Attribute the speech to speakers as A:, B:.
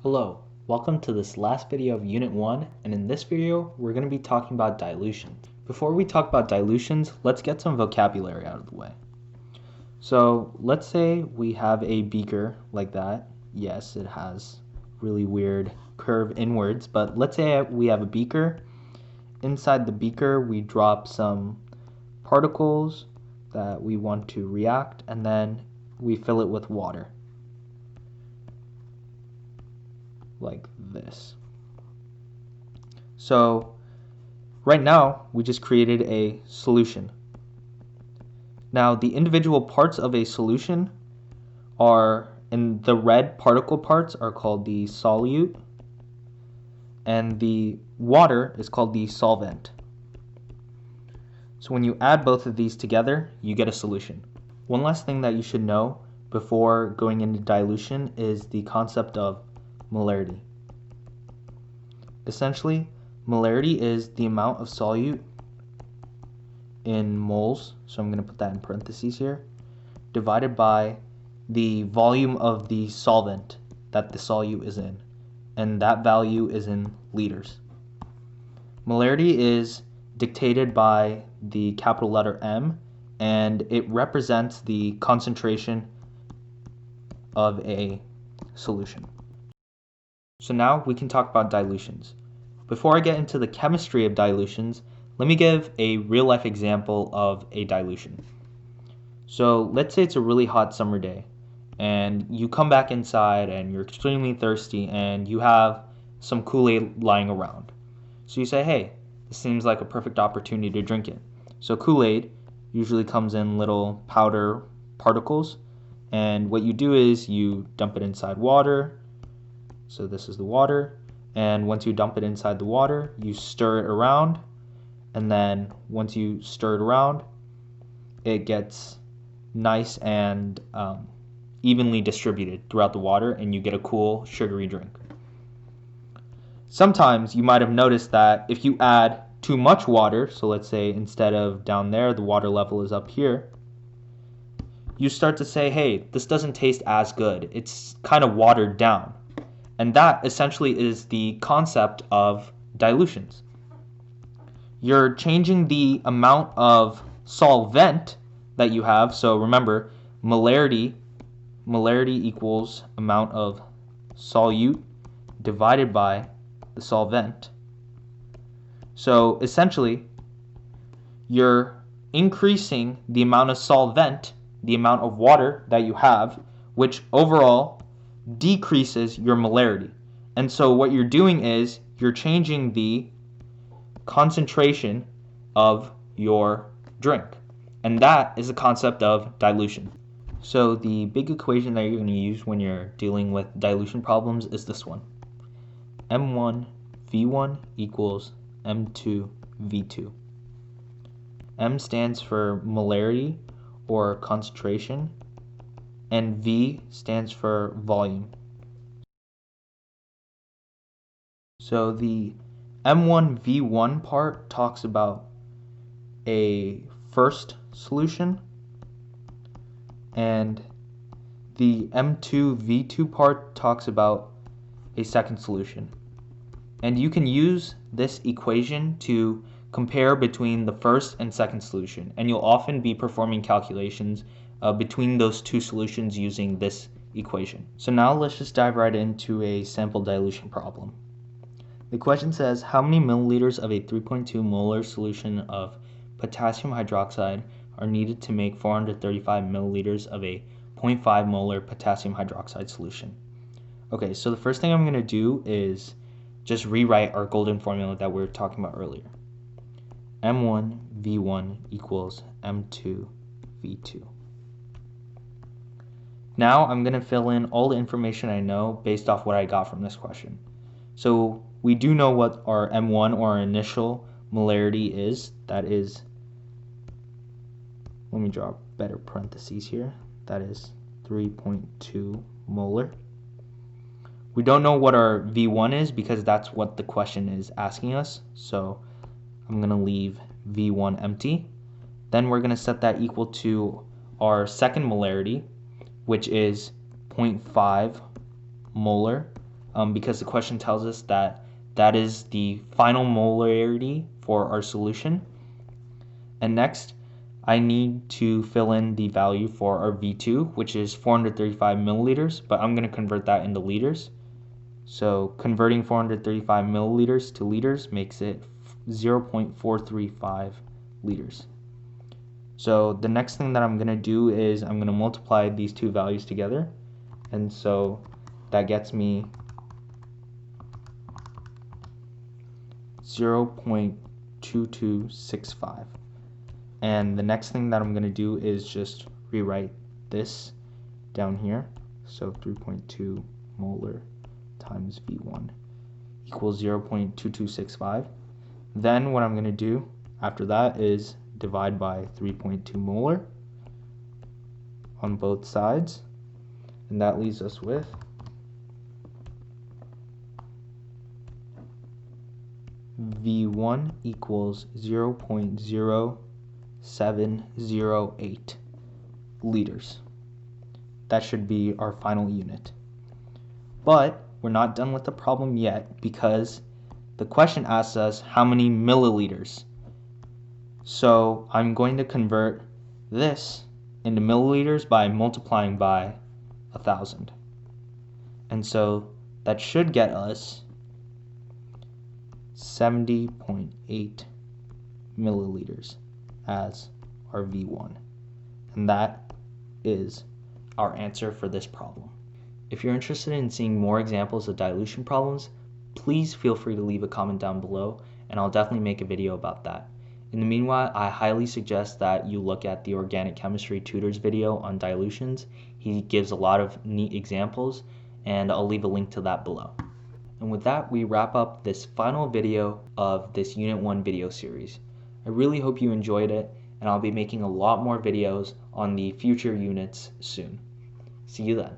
A: Hello, welcome to this last video of Unit 1, and in this video we're going to be talking about dilution. Before we talk about dilutions, let's get some vocabulary out of the way. So let's say we have a beaker like that. Yes, it has really weird curve inwards, but let's say we have a beaker. Inside the beaker we drop some particles that we want to react, and then we fill it with water. Like this. So right now we just created a solution. Now the individual parts of a solution are, in the red particle parts are called the solute, and the water is called the solvent. So when you add both of these together, you get a solution. One last thing that you should know before going into dilution is the concept of molarity. Essentially, molarity is the amount of solute in moles, so I'm going to put that in parentheses here, divided by the volume of the solvent that the solute is in, and that value is in liters. Molarity is dictated by the capital letter M, and it represents the concentration of a solution. So now we can talk about dilutions. Before I get into the chemistry of dilutions, let me give a real-life example of a dilution. So let's say it's a really hot summer day, and you come back inside and you're extremely thirsty and you have some Kool-Aid lying around. So you say, hey, this seems like a perfect opportunity to drink it. So Kool-Aid usually comes in little powder particles, and what you do is you dump it inside water. So this is the water, and once you dump it inside the water, you stir it around, and then once you stir it around, it gets nice and evenly distributed throughout the water, and you get a cool sugary drink. Sometimes you might have noticed that if you add too much water, so let's say instead of down there the water level is up here, you start to say, hey, this doesn't taste as good, it's kind of watered down. And that essentially is the concept of dilutions. You're changing the amount of solvent that you have. So remember, molarity equals amount of solute divided by the solvent. So essentially, you're increasing the amount of solvent, the amount of water that you have, which overall decreases your molarity. And so what you're doing is you're changing the concentration of your drink. And that is the concept of dilution. So the big equation that you're going to use when you're dealing with dilution problems is this one. M1 V1 equals M2 V2. M stands for molarity or concentration, and V stands for volume. So the M1 V1 part talks about a first solution, and the M2 V2 part talks about a second solution. And you can use this equation to compare between the first and second solution, and you'll often be performing calculations between those two solutions using this equation. So now let's just dive right into a sample dilution problem. The question says, how many milliliters of a 3.2 molar solution of potassium hydroxide are needed to make 435 milliliters of a 0.5 molar potassium hydroxide solution? Okay, so the first thing I'm going to do is just rewrite our golden formula that we were talking about earlier. M1 V1 equals M2 V2. Now I'm going to fill in all the information I know based off what I got from this question. So we do know what our M1 or our initial molarity is. That is, let me draw better parentheses here. That is 3.2 molar. We don't know what our V1 is because that's what the question is asking us. So I'm going to leave V1 empty. Then we're going to set that equal to our second molarity, which is 0.5 molar because the question tells us that that is the final molarity for our solution. And next, I need to fill in the value for our V2, which is 435 milliliters, but I'm going to convert that into liters. So converting 435 milliliters to liters makes it 0.435 liters. So the next thing that I'm going to do is I'm going to multiply these two values together. And so that gets me 0.2265. And the next thing that I'm going to do is just rewrite this down here. So 3.2 molar times V1 equals 0.2265. Then what I'm going to do after that is divide by 3.2 molar on both sides. And that leaves us with V1 equals 0.0708 liters. That should be our final unit. But we're not done with the problem yet, because the question asks us how many milliliters. So I'm going to convert this into milliliters by multiplying by 1,000. And so that should get us 70.8 milliliters as our V1. And that is our answer for this problem. If you're interested in seeing more examples of dilution problems, please feel free to leave a comment down below, and I'll definitely make a video about that. In the meanwhile, I highly suggest that you look at the Organic Chemistry Tutors video on dilutions. He gives a lot of neat examples, and I'll leave a link to that below. And with that, we wrap up this final video of this Unit 1 video series. I really hope you enjoyed it, and I'll be making a lot more videos on the future units soon. See you then.